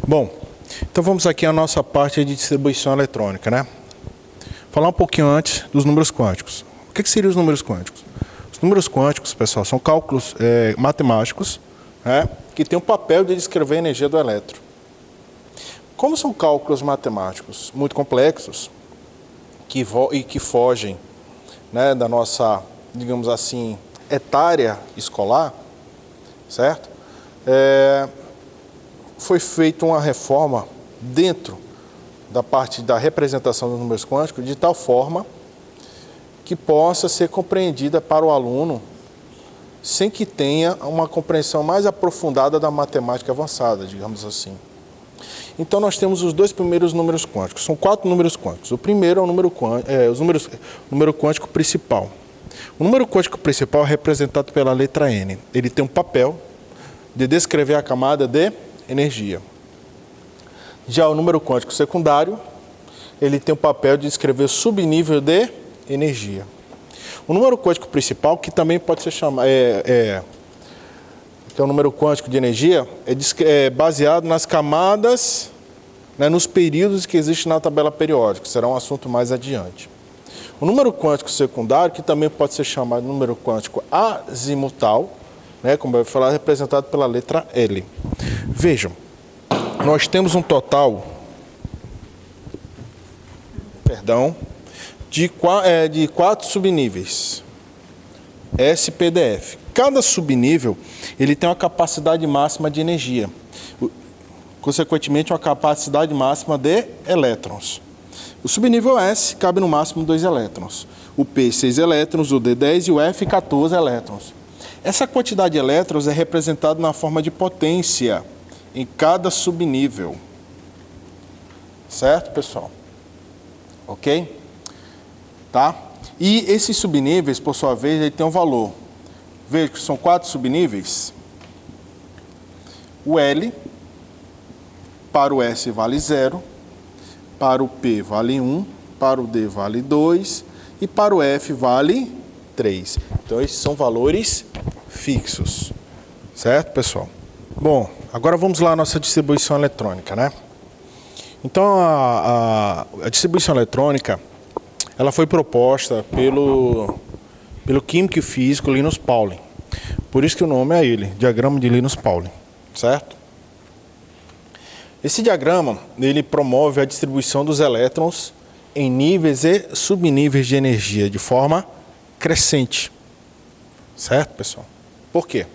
Bom, então vamos aqui à nossa parte de distribuição eletrônica, né? Falar um pouquinho antes dos números quânticos. O que seriam os números quânticos? Os números quânticos, pessoal, são cálculos matemáticos, né, que têm o papel de descrever a energia do elétron. Como são cálculos matemáticos muito complexos que fogem, né, da nossa, digamos assim, etária escolar, certo? Foi feita uma reforma dentro da parte da representação dos números quânticos de tal forma que possa ser compreendida para o aluno sem que tenha uma compreensão mais aprofundada da matemática avançada, digamos assim. Então nós temos os dois primeiros números quânticos, são 4 números quânticos. O primeiro é o número quântico principal. O número quântico principal é representado pela letra N. Ele tem um papel de descrever a camada de energia. Já o número quântico secundário, ele tem o papel de descrever o subnível de energia. O número quântico principal, que também pode ser chamado, que é o número quântico de energia, é baseado nas camadas, né, nos períodos que existem na tabela periódica, que será um assunto mais adiante. O número quântico secundário, que também pode ser chamado de número quântico azimutal, né, como eu vou falar, representado pela letra L. Vejam, nós temos um total, de 4 subníveis, SPDF. Cada subnível ele tem uma capacidade máxima de energia, consequentemente uma capacidade máxima de elétrons. O subnível S cabe no máximo 2 elétrons, o P 6 elétrons, o D 10 e o F 14 elétrons. Essa quantidade de elétrons é representada na forma de potência em cada subnível. Certo, pessoal? Ok? Tá? E esses subníveis, por sua vez, ele tem um valor. Veja que são 4 subníveis. O L, para o S vale 0, para o P vale 1, para o D vale 2 e para o F vale 3. Então, esses são valores fixos. Certo, pessoal? Bom, agora vamos lá à nossa distribuição eletrônica, né? Então, a distribuição eletrônica, ela foi proposta pelo químico e físico Linus Pauling. Por isso que o nome é ele, diagrama de Linus Pauling, certo? Esse diagrama, ele promove a distribuição dos elétrons em níveis e subníveis de energia de forma crescente. Certo, pessoal? Por quê?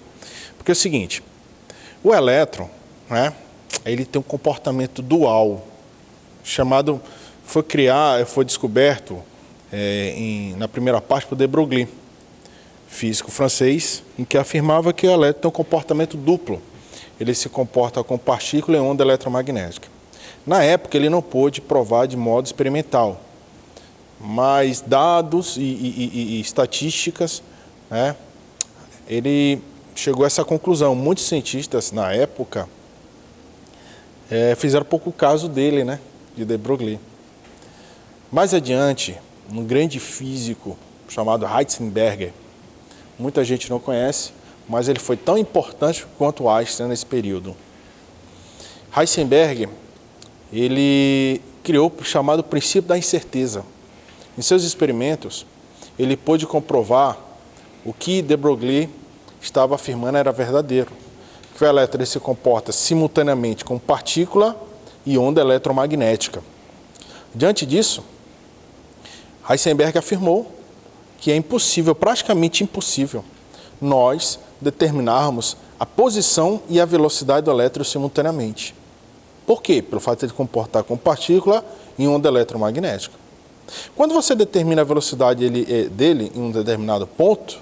Porque é o seguinte, o elétron, né, ele tem um comportamento dual, chamado, foi descoberto na primeira parte por de Broglie, físico francês, em que afirmava que o elétron tem um comportamento duplo. Ele se comporta com partícula e onda eletromagnética. Na época, ele não pôde provar de modo experimental, mas dados e estatísticas, né, ele chegou a essa conclusão. Muitos cientistas, na época, fizeram pouco caso dele, né, de de Broglie. Mais adiante, um grande físico chamado Heisenberg, muita gente não conhece, mas ele foi tão importante quanto Einstein nesse período. Heisenberg, ele criou o chamado princípio da incerteza. Em seus experimentos, ele pôde comprovar o que de Broglie estava afirmando era verdadeiro, que o elétron se comporta simultaneamente com partícula e onda eletromagnética. Diante disso, Heisenberg afirmou que é impossível, praticamente impossível, nós determinarmos a posição e a velocidade do elétron simultaneamente. Por quê? Pelo fato de ele comportar com partícula e onda eletromagnética. Quando você determina a velocidade dele em um determinado ponto,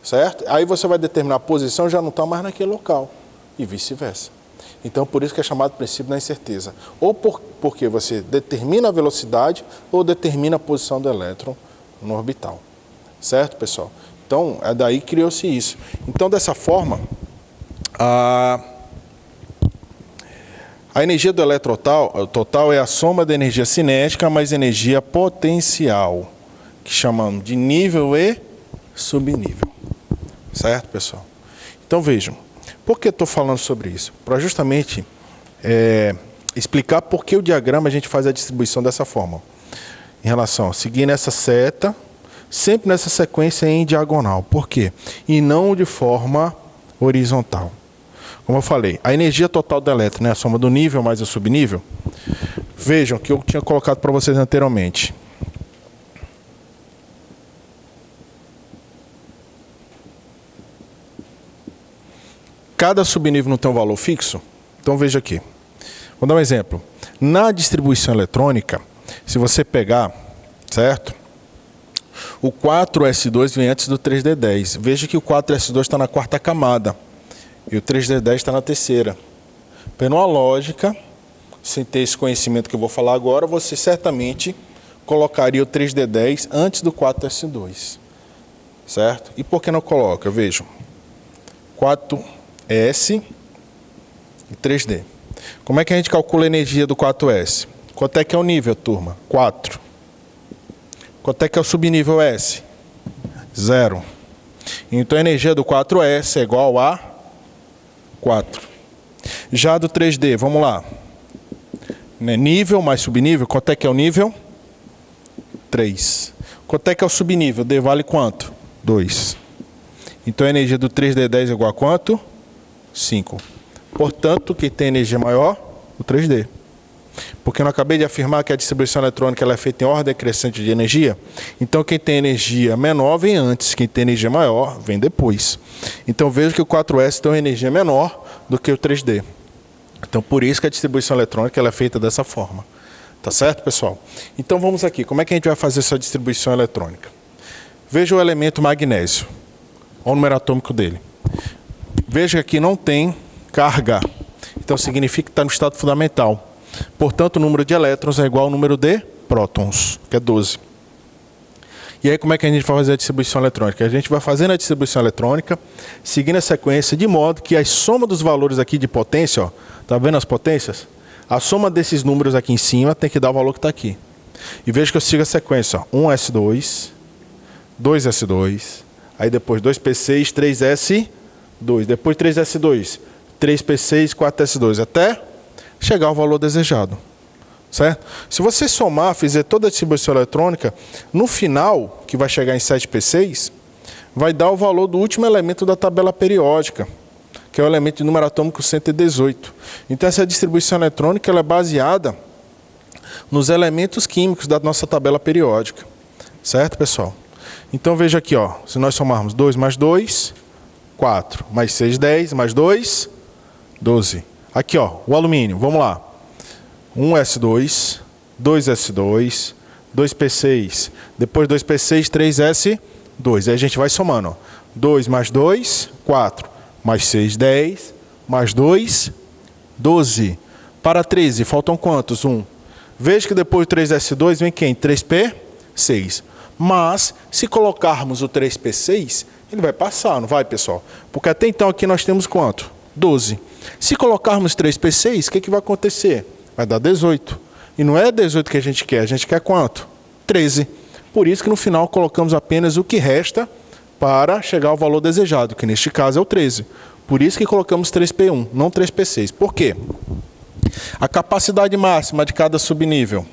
certo? Aí você vai determinar a posição, já não está mais naquele local, e vice-versa. Então, por isso que é chamado princípio da incerteza. Ou porque você determina a velocidade ou determina a posição do elétron no orbital. Certo, pessoal? Então, é daí que criou-se isso. Então, dessa forma, a energia do elétron total é a soma da energia cinética mais energia potencial, que chamamos de nível e subnível. Certo, pessoal? Então vejam, por que eu estou falando sobre isso? Para justamente explicar por que o diagrama a gente faz a distribuição dessa forma. Em relação a seguir nessa seta, sempre nessa sequência em diagonal. Por quê? E não de forma horizontal. Como eu falei, a energia total do elétron, né, a soma do nível mais o subnível. Vejam que eu tinha colocado para vocês anteriormente. Cada subnível não tem um valor fixo? Então veja aqui. Vou dar um exemplo. Na distribuição eletrônica, se você pegar, certo? O 4s2 vem antes do 3d10. Veja que o 4s2 está na quarta camada e o 3d10 está na terceira. Pela uma lógica, sem ter esse conhecimento que eu vou falar agora, você certamente colocaria o 3d10 antes do 4s2. Certo? E por que não coloca? Vejam. 4s e 3d. Como é que a gente calcula a energia do 4s? Quanto é que é o nível, turma? 4. Quanto é que é o subnível S? 0. Então a energia do 4s é igual a 4. Já do 3D, vamos lá. Nível mais subnível, quanto é que é o nível? 3. Quanto é que é o subnível? D vale quanto? 2. Então a energia do 3D10 é igual a quanto? 5. Portanto, quem tem energia maior? O 3D. Porque eu não acabei de afirmar que a distribuição eletrônica ela é feita em ordem crescente de energia? Então quem tem energia menor vem antes, quem tem energia maior vem depois. Então veja que o 4S tem uma energia menor do que o 3D. Então por isso que a distribuição eletrônica ela é feita dessa forma. Tá certo, pessoal? Então vamos aqui. Como é que a gente vai fazer essa distribuição eletrônica? Veja o elemento magnésio. Olha o número atômico dele. Veja que aqui não tem carga. Então significa que está no estado fundamental. Portanto, o número de elétrons é igual ao número de prótons, que é 12. E aí como é que a gente vai fazer a distribuição eletrônica? A gente vai fazendo a distribuição eletrônica, seguindo a sequência, de modo que a soma dos valores aqui de potência, ó, tá vendo as potências? A soma desses números aqui em cima tem que dar o valor que está aqui. E veja que eu sigo a sequência, ó, 1s2, 2s2, aí depois 2p6, 3s2, depois 3s2, 3p6, 4s2, até chegar ao valor desejado. Certo? Se você somar, fizer toda a distribuição eletrônica, no final, que vai chegar em 7p6, vai dar o valor do último elemento da tabela periódica, que é o elemento de número atômico 118. Então essa distribuição eletrônica ela é baseada nos elementos químicos da nossa tabela periódica. Certo, pessoal? Então veja aqui, ó, se nós somarmos 2 mais 2, 4, mais 6, 10, mais 2, 12. Aqui, ó, o alumínio, vamos lá. 1s2, 2s2, 2p6, depois 2p6, 3s2. Aí a gente vai somando, ó. 2 mais 2, 4, mais 6, 10, mais 2, 12. Para 13, faltam quantos? 1. Veja que depois do 3s2 vem quem? 3p6. Mas, se colocarmos o 3p6, ele vai passar, não vai, pessoal? Porque até então aqui nós temos quanto? 12. Se colocarmos 3p6, o que vai acontecer? Vai dar 18. E não é 18 que a gente quer quanto? 13. Por isso que no final colocamos apenas o que resta para chegar ao valor desejado, que neste caso é o 13. Por isso que colocamos 3p1, não 3p6. Por quê? A capacidade máxima de cada subnível.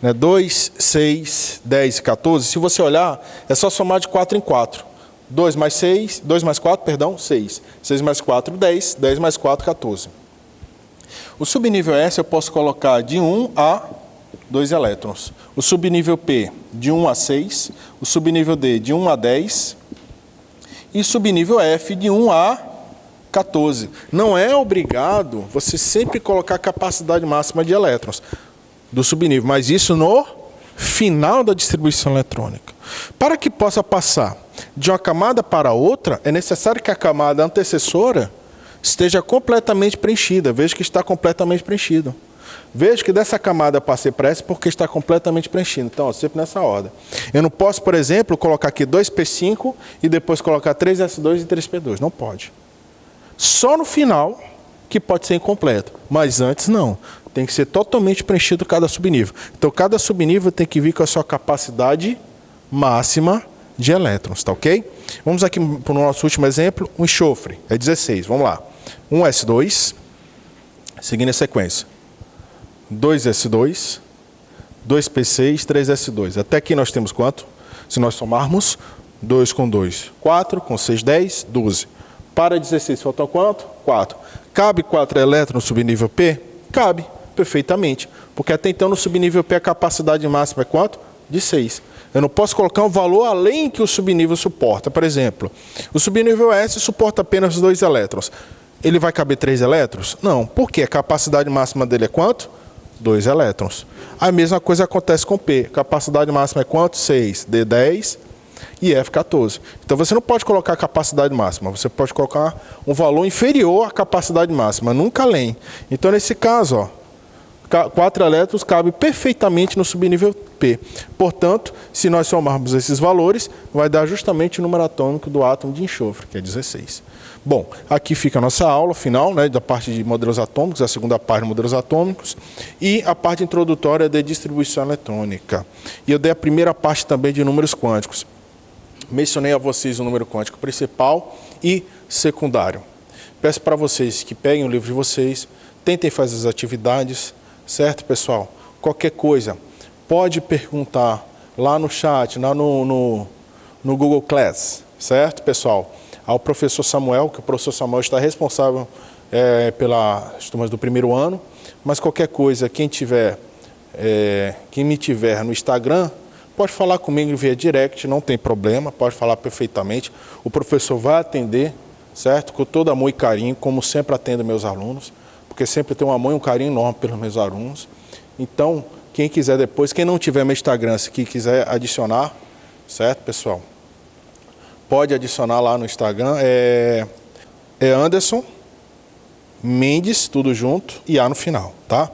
2, 6, 10 e 14. Se você olhar, é só somar de 4 em 4. 2 mais 6, 2 mais 4, perdão, 6. 6 mais 4, 10. 10 mais 4, 14. O subnível S eu posso colocar de 1 a 2 elétrons. O subnível P de 1 a 6. O subnível D de 1 a 10. E o subnível F de 1 a 14. Não é obrigado você sempre colocar a capacidade máxima de elétrons do subnível, mas isso no final da distribuição eletrônica. Para que possa passar de uma camada para outra, é necessário que a camada antecessora esteja completamente preenchida. Veja que está completamente preenchido. Veja que dessa camada eu passei para essa porque está completamente preenchido. Então, ó, sempre nessa ordem. Eu não posso, por exemplo, colocar aqui 2p5 e depois colocar 3s2 e 3p2. Não pode. Só no final que pode ser incompleto, mas antes não. Tem que ser totalmente preenchido cada subnível. Então, cada subnível tem que vir com a sua capacidade máxima de elétrons, tá ok? Vamos aqui para o nosso último exemplo, um enxofre, é 16, vamos lá. 1s2, seguindo a sequência. 2s2, 2p6, 3s2. Até aqui nós temos quanto? Se nós somarmos 2 com 2, 4, com 6, 10, 12. Para 16, faltam quanto? 4. Cabe 4 elétrons no subnível P? Cabe, perfeitamente. Porque até então no subnível P a capacidade máxima é quanto? De 6. Eu não posso colocar um valor além que o subnível suporta. Por exemplo, o subnível S suporta apenas 2 elétrons. Ele vai caber 3 elétrons? Não. Por quê? A capacidade máxima dele é quanto? 2 elétrons. A mesma coisa acontece com P. A capacidade máxima é quanto? 6. D10 e F14. Então você não pode colocar a capacidade máxima. Você pode colocar um valor inferior à capacidade máxima, nunca além. Então nesse caso, ó, 4 elétrons cabe perfeitamente no subnível P. Portanto, se nós somarmos esses valores, vai dar justamente o número atômico do átomo de enxofre, que é 16. Bom, aqui fica a nossa aula final, né, da parte de modelos atômicos, a segunda parte de modelos atômicos, e a parte introdutória de distribuição eletrônica. E eu dei a primeira parte também de números quânticos. Mencionei a vocês o número quântico principal e secundário. Peço para vocês que peguem o livro de vocês, tentem fazer as atividades, certo, pessoal? Qualquer coisa, pode perguntar lá no chat, lá no Google Class, certo, pessoal? Ao professor Samuel, que o professor Samuel está responsável pelas turmas do primeiro ano, mas qualquer coisa, quem me tiver no Instagram, pode falar comigo via direct, não tem problema, pode falar perfeitamente. O professor vai atender, certo? Com todo amor e carinho, como sempre atendo meus alunos, porque sempre tem um amor e um carinho enorme pelos meus alunos. Então, quem quiser depois, quem não tiver meu Instagram, se quiser adicionar, certo, pessoal? Pode adicionar lá no Instagram, é Anderson Mendes, tudo junto, e A no final, tá?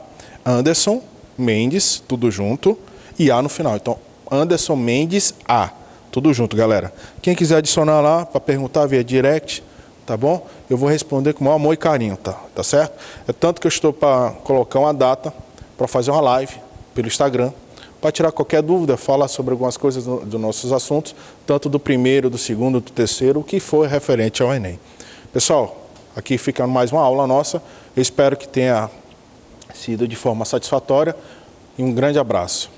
Anderson Mendes, tudo junto, e A no final. Então, Anderson Mendes A, tudo junto, galera. Quem quiser adicionar lá para perguntar via direct, tá bom? Eu vou responder com o maior amor e carinho, tá certo? É tanto que eu estou para colocar uma data para fazer uma live pelo Instagram, para tirar qualquer dúvida, falar sobre algumas coisas dos nossos assuntos, tanto do primeiro, do segundo, do terceiro, o que for referente ao Enem. Pessoal, aqui fica mais uma aula nossa. Eu espero que tenha sido de forma satisfatória e um grande abraço.